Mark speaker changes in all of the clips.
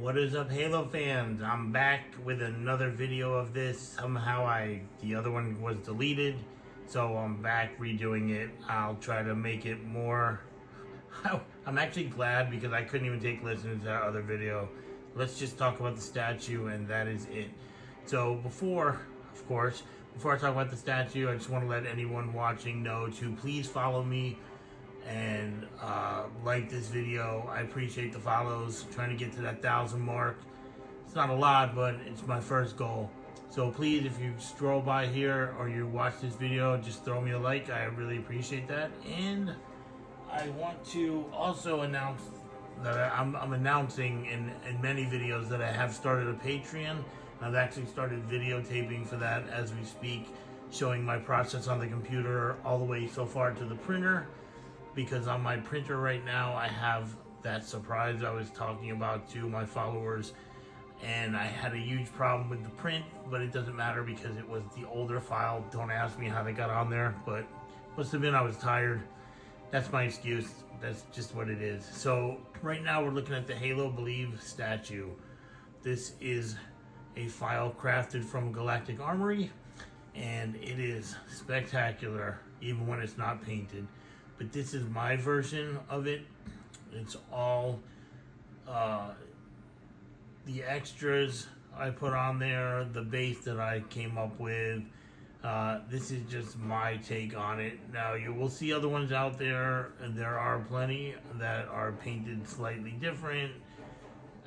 Speaker 1: What is up, Halo fans? I'm back with another video of this. Somehow the other one was deleted, so I'm back redoing it. I'll try to make it more. I'm actually glad because I couldn't even take listeners to that other video. Let's just talk about the statue, and that is it. So before I talk about the statue, I just want to let anyone watching know to please follow me and like this video. I appreciate the follows. I'm trying to get to that 1,000 mark. It's not a lot, but it's my first goal. So please, if you stroll by here or you watch this video, just throw me a like. I really appreciate that. And I want to also announce that I'm announcing in many videos that I have started a Patreon. I've actually started videotaping for that as we speak, showing my process on the computer all the way so far to the printer. Because on my printer right now, I have that surprise I was talking about to my followers, and I had a huge problem with the print, but it doesn't matter because it was the older file. Don't ask me how they got on there, but must have been I was tired. That's my excuse. That's just what it is. So right now we're looking at the Halo Believe statue. This is a file crafted from Galactic Armory, and it is spectacular even when it's not painted. But this is my version of it. It's all the extras I put on there, the base that I came up with. This is just my take on it. Now, you will see other ones out there, and there are plenty that are painted slightly different.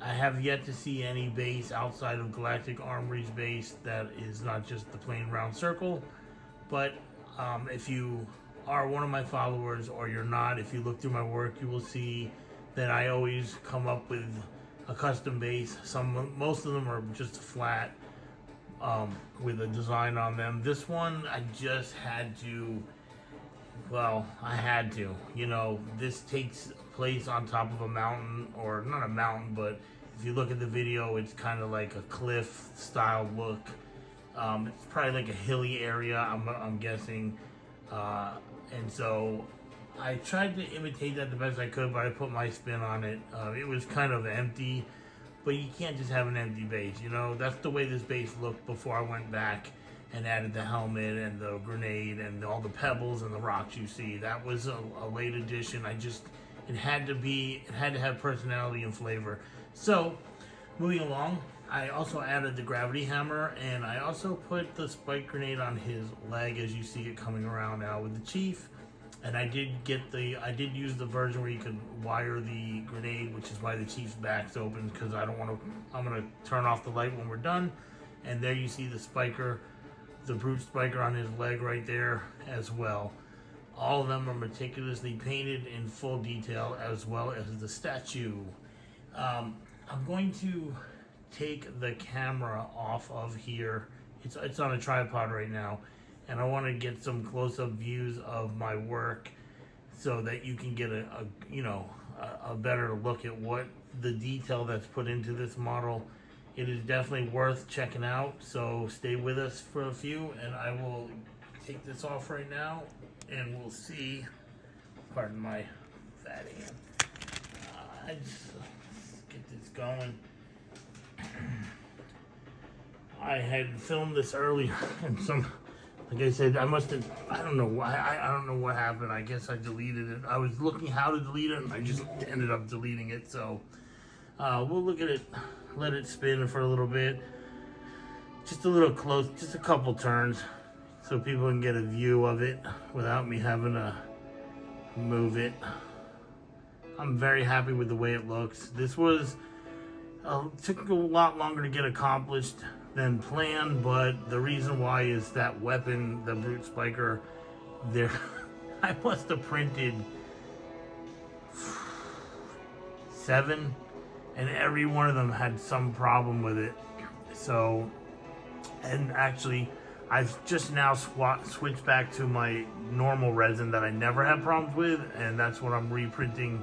Speaker 1: I have yet to see any base outside of Galactic Armory's base that is not just the plain round circle. But if you are one of my followers, or you're not, if you look through my work, you will see that I always come up with a custom base. Most of them are just flat with a design on them. This one I just had to, I had to. You know, this takes place on top of a mountain, or not a mountain, but if you look at the video, it's kind of like a cliff style look. It's probably like a hilly area, I'm guessing. And so I tried to imitate that the best I could, but I put my spin on it. It was kind of empty, but you can't just have an empty base, you know? That's the way this base looked before I went back and added the helmet and the grenade and all the pebbles and the rocks you see. That was a late addition. It had to have personality and flavor. So, moving along, I also added the gravity hammer, and I also put the spike grenade on his leg, as you see it coming around now with the Chief. And I did use the version where you could wire the grenade, which is why the Chief's back's open, because I'm gonna turn off the light when we're done. And there you see the spiker, the brute spiker on his leg right there as well. All of them are meticulously painted in full detail, as well as the statue. I'm going to take the camera off of here. It's on a tripod right now, and I want to get some close-up views of my work so that you can get a better look at what the detail that's put into this model. It is definitely worth checking out, so stay with us for a few, and I will take this off right now, and we'll see. Pardon my fat hand. Let's get this going. I had filmed this earlier, and like I said, I don't know why, I don't know what happened. I guess I deleted it. I was looking how to delete it, and I just ended up deleting it. So we'll look at it, let it spin for a little bit, just a little close, just a couple turns, so people can get a view of it without me having to move it. I'm very happy with the way it looks. This was took a lot longer to get accomplished than planned, but the reason why is that weapon, the brute spiker, there I must have printed 7, and every one of them had some problem with it. So, and actually I've just now switched back to my normal resin that I never had problems with, and that's what I'm reprinting.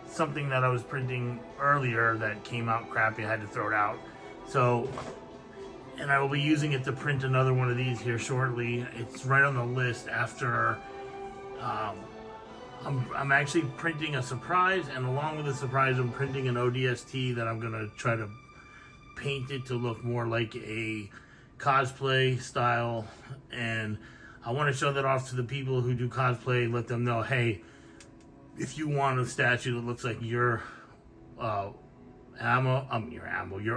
Speaker 1: Something that I was printing earlier that came out crappy, I had to throw it out. So, and I will be using it to print another one of these here shortly. It's right on the list after I'm actually printing a surprise, and along with the surprise, I'm printing an ODST that I'm gonna try to paint it to look more like a cosplay style. And I want to show that off to the people who do cosplay, let them know, hey, if you want a statue that looks like your your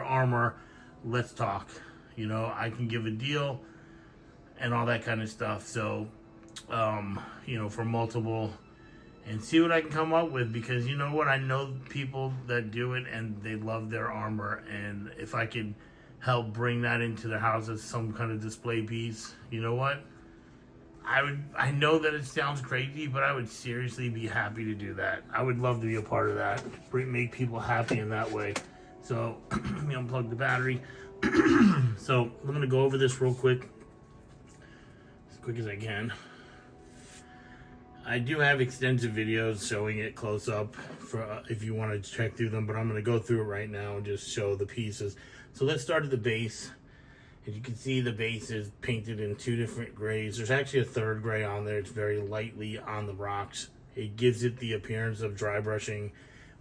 Speaker 1: armor, let's talk. You know, I can give a deal and all that kind of stuff. So, you know, for multiple, and see what I can come up with, because you know what, I know people that do it and they love their armor, and if I could help bring that into their house as some kind of display piece, you know what, I know that it sounds crazy, but I would seriously be happy to do that. I would love to be a part of that, make people happy in that way. So let me unplug the battery. So I'm gonna go over this real quick as I can. I do have extensive videos showing it close up for if you want to check through them, but I'm going to go through it right now and just show the pieces. So let's start at the base. As you can see, the base is painted in 2 different grays. There's actually a 3rd gray on there. It's very lightly on the rocks. It gives it the appearance of dry brushing,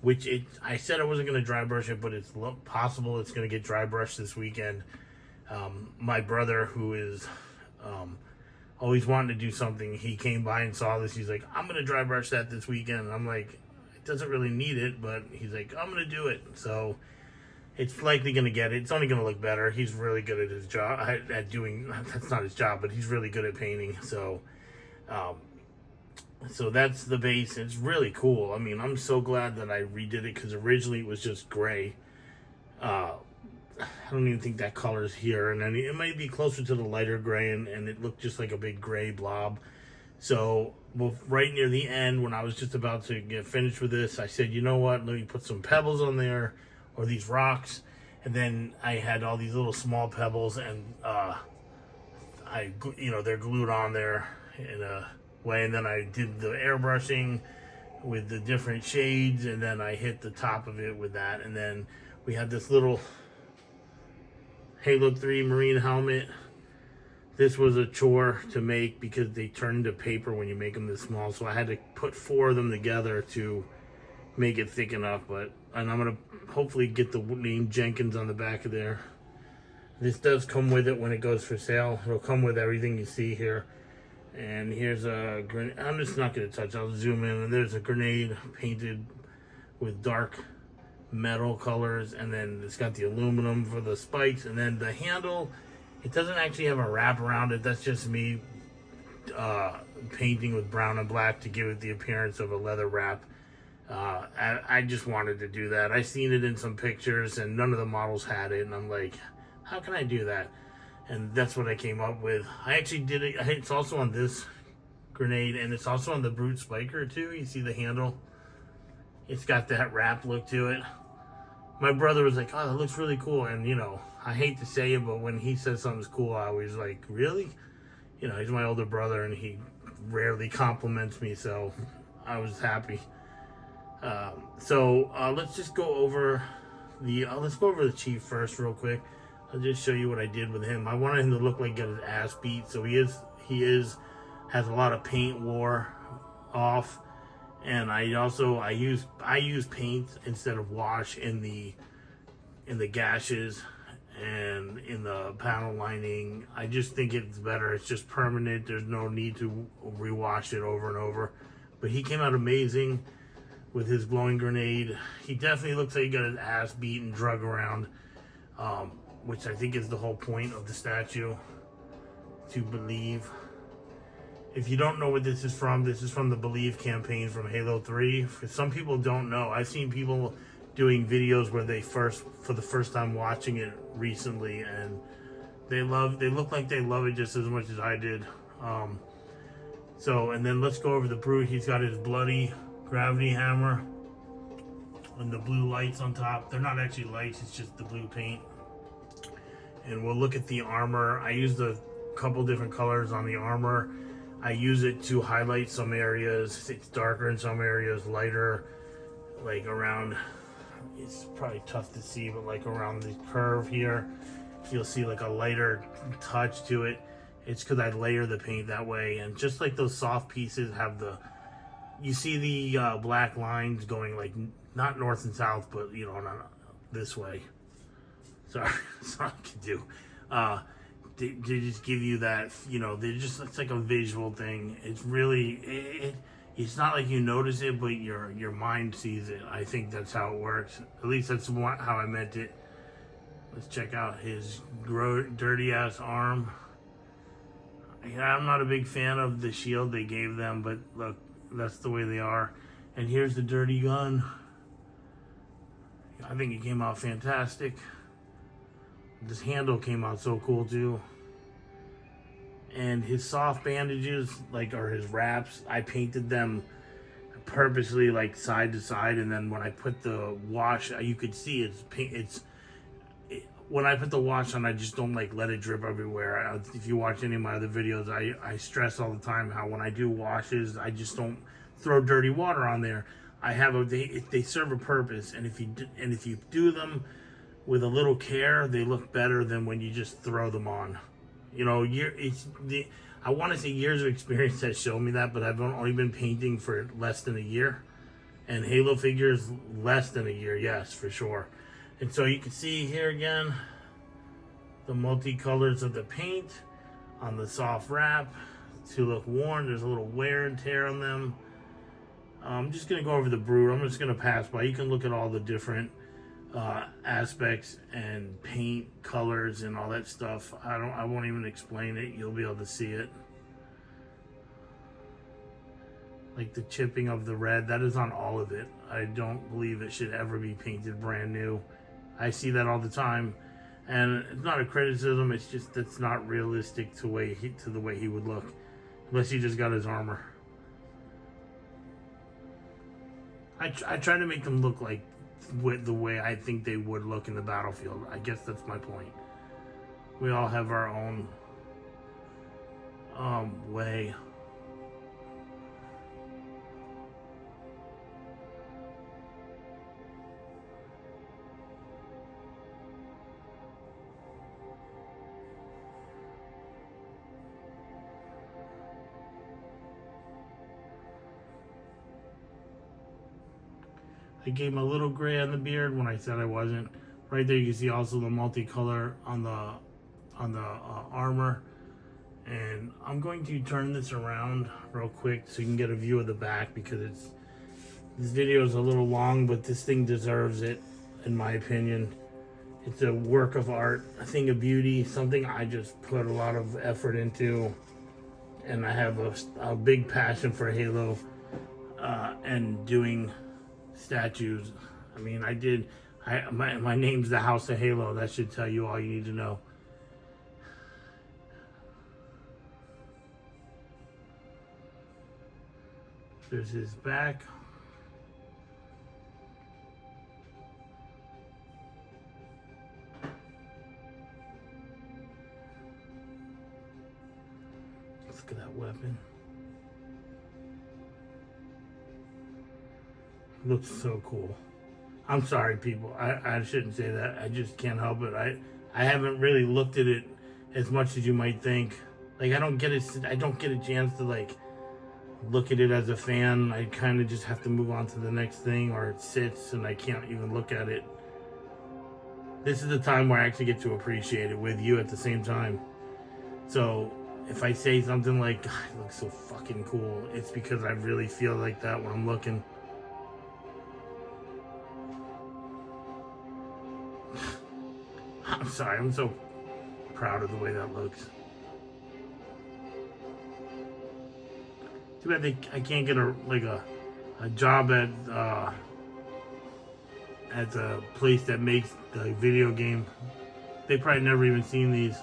Speaker 1: which I said I wasn't going to dry brush it, but it's possible it's going to get dry brushed this weekend. My brother, who is always wanting to do something, he came by and saw this. He's like, I'm going to dry brush that this weekend. And I'm like, it doesn't really need it, but he's like, I'm going to do it. So it's likely going to get it. It's only going to look better. He's really good at his job, at doing, that's not his job, but he's really good at painting. So, so that's the base. It's really cool. I mean, I'm so glad that I redid it, because originally it was just gray. I don't even think that color is here, and then it might be closer to the lighter gray, and it looked just like a big gray blob. So, well, right near the end, when I was just about to get finished with this, I said, you know what, let me put some pebbles on there, or these rocks, and then I had all these little small pebbles, and they're glued on there in a way, and then I did the airbrushing with the different shades, and then I hit the top of it with that, and then we had this little Halo 3 marine helmet. This was a chore to make because they turn into paper when you make them this small, so I had to put 4 of them together to make it thick enough. And I'm gonna hopefully get the name Jenkins on the back of there. This does come with it when it goes for sale. It'll come with everything you see here. And here's a grenade. I'm just not gonna touch. I'll zoom in, and there's a grenade painted with dark metal colors, and then it's got the aluminum for the spikes, and then the handle, it doesn't actually have a wrap around it. That's just me painting with brown and black to give it the appearance of a leather wrap. I just wanted to do that. I seen it in some pictures, and none of the models had it, and I'm like, how can I do that? And that's what I came up with. I actually did it. It's also on this grenade, and it's also on the Brute Spiker too. You see the handle? It's got that wrap look to it. My brother was like, oh, that looks really cool. And, you know, I hate to say it, but when he says something's cool, I always like, really? You know, he's my older brother, and he rarely compliments me, so I was happy. Let's just go over the Chief first real quick. I'll just show you what I did with him. I wanted him to look like he got his ass beat, so he has a lot of paint wore off. And I use paint instead of wash in the gashes and in the panel lining. I just think it's better. It's just permanent. There's no need to rewash it over and over. But he came out amazing with his glowing grenade. He definitely looks like he got his ass beat and drug around, which I think is the whole point of the statue, to believe. If you don't know what this is from the Believe campaign from Halo 3. For some people don't know, I've seen people doing videos where they for the first time watching it recently, and they look like they love it just as much as I did. And then let's go over the Brute. He's got his bloody gravity hammer and the blue lights on top. They're not actually lights, it's just the blue paint. And we'll look at the armor. I used a couple different colors on the armor. I use it to highlight some areas. It's darker in some areas, lighter, like around, it's probably tough to see, but like around the curve here, you'll see like a lighter touch to it. It's because I layer the paint that way. And just like those soft pieces have the you see the black lines going like not north and south, but you know, not this way. Sorry, that's all I can do. They just give you that, you know, they just, it's like a visual thing. It's really, it's not like you notice it, but your mind sees it. I think that's how it works. At least that's how I meant it. Let's check out his dirty ass arm. Yeah, I'm not a big fan of the shield they gave them, but look, that's the way they are. And here's the dirty gun. I think it came out fantastic. This handle came out so cool too. And his soft bandages, like, or his wraps, I painted them purposely like side to side, and then when I put the wash, you could see when I put the wash on, I just don't like let it drip everywhere. If you watch any of my other videos, I stress all the time how when I do washes, I just don't throw dirty water on there. They serve a purpose, and if you do them with a little care, they look better than when you just throw them on. You know, I want to say years of experience has shown me that, but I've only been painting for less than a year, and Halo figures less than a year, yes, for sure. And so you can see here again the multicolors of the paint on the soft wrap to look worn. There's a little wear and tear on them. I'm just gonna go over the Brood. I'm just gonna pass by. You can look at all the different aspects and paint colors and all that stuff. I won't even explain it. You'll be able to see it. Like the chipping of the red, that is on all of it. I don't believe it should ever be painted brand new. I see that all the time, and it's not a criticism. It's just that's not realistic to the way he would look, unless he just got his armor. I try to make them look like the way I think they would look in the battlefield. I guess that's my point. We all have our own way. I gave him a little gray on the beard when I said I wasn't. Right there, you can see also the multicolor on the armor. And I'm going to turn this around real quick so you can get a view of the back, because this video is a little long, but this thing deserves it, in my opinion. It's a work of art, a thing of beauty, something I just put a lot of effort into, and I have a big passion for Halo and doing statues. I mean, my name's the House of Halo. That should tell you all you need to know. There's his back. Let's look at that weapon. Looks so cool. I'm sorry, people. I shouldn't say that. I just can't help it. I haven't really looked at it as much as you might think. Like, I don't get a chance to like look at it as a fan. I kind of just have to move on to the next thing, or it sits and I can't even look at it. This is the time where I actually get to appreciate it with you at the same time. So if I say something like, God, it looks so fucking cool, it's because I really feel like that when I'm looking. I'm sorry, I'm so proud of the way that looks. Too bad I can't get a job at the place that makes the video game. They probably never even seen these.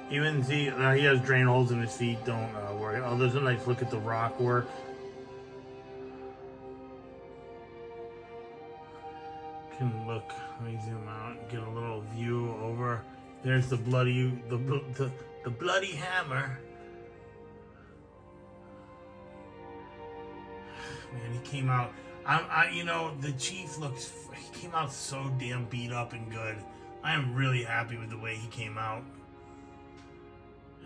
Speaker 1: Even see, he has drain holes in his feet. Don't worry. Oh, there's a nice look at the rock work. Can look. Let me zoom out and get a little view over. There's the bloody hammer. Man, he came out. You know, the Chief he came out so damn beat up and good. I am really happy with the way he came out.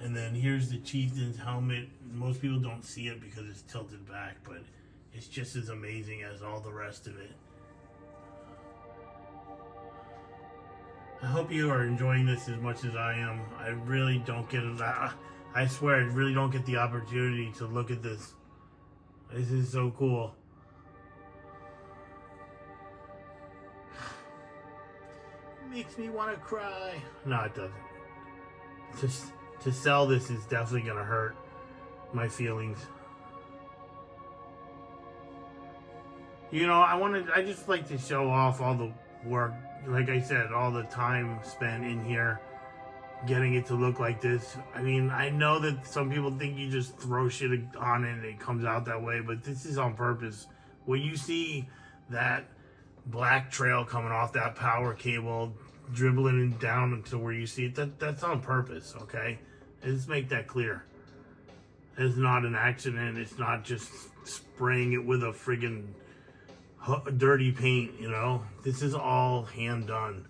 Speaker 1: And then here's the chieftain's helmet. Most people don't see it because it's tilted back, but it's just as amazing as all the rest of it. I hope you are enjoying this as much as I am. I really don't get it. I swear, I really don't get the opportunity to look at this. This is so cool. It makes me want to cry. No, it doesn't. Just to sell this is definitely going to hurt my feelings. You know, I just like to show off all the work, like I said, all the time spent in here getting it to look like this. I mean, I know that some people think you just throw shit on it and it comes out that way, but this is on purpose. When you see that black trail coming off that power cable, dribbling down to where you see it, that's on purpose, okay? Let's make that clear. It's not an accident. It's not just spraying it with a friggin' dirty paint, you know? This is all hand done.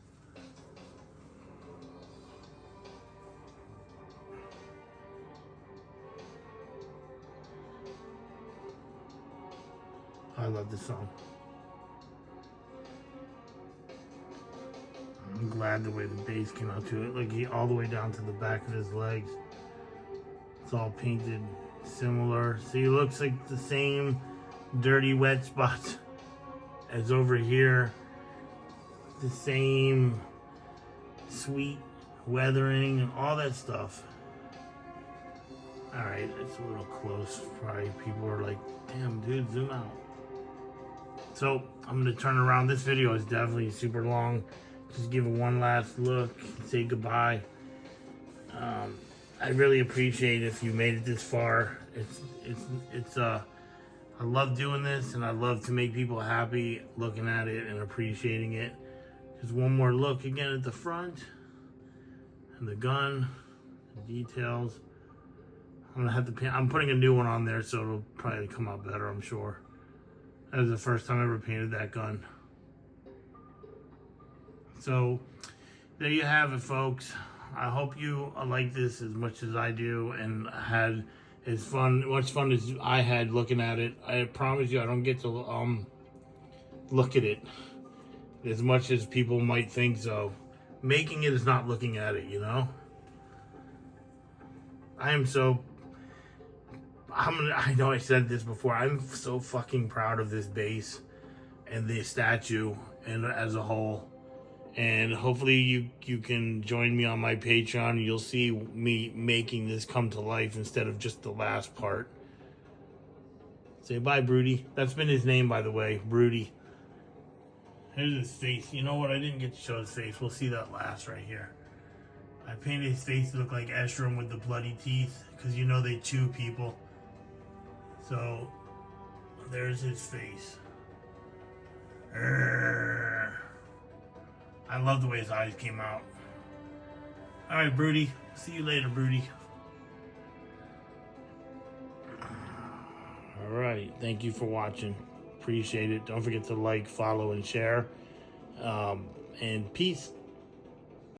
Speaker 1: I love this song. I'm glad the way the bass came out to it. Like all the way down to the back of his legs. It's all painted similar. See, it looks like the same dirty wet spots as over here. The same sweet weathering and all that stuff. Alright, it's a little close. Probably people are like, damn dude, zoom out. So I'm gonna turn around. This video is definitely super long. Just give it one last look, say goodbye. I really appreciate if you made it this far. I love doing this, and I love to make people happy looking at it and appreciating it. Just one more look again at the front and the gun, the details. I'm gonna have to paint. I'm putting a new one on there, so it'll probably come out better, I'm sure. That was the first time I ever painted that gun. So there you have it, folks. I hope you like this as much as I do and had much fun as I had looking at it. I promise you I don't get to look at it as much as people might think so. Making it is not looking at it, you know? I know I said this before. I'm so fucking proud of this base and the statue and as a whole. And hopefully you can join me on my Patreon. You'll see me making this come to life instead of just the last part. Say bye, Broody. That's been his name, by the way, Broody. Here's his face. You know what? I didn't get to show his face. We'll see that last right here. I painted his face to look like Eshram with the bloody teeth, because you know they chew people. So, there's his face. I love the way his eyes came out. Alright, Broody. See you later, Broody. Alright, thank you for watching. Appreciate it. Don't forget to like, follow, and share. And peace.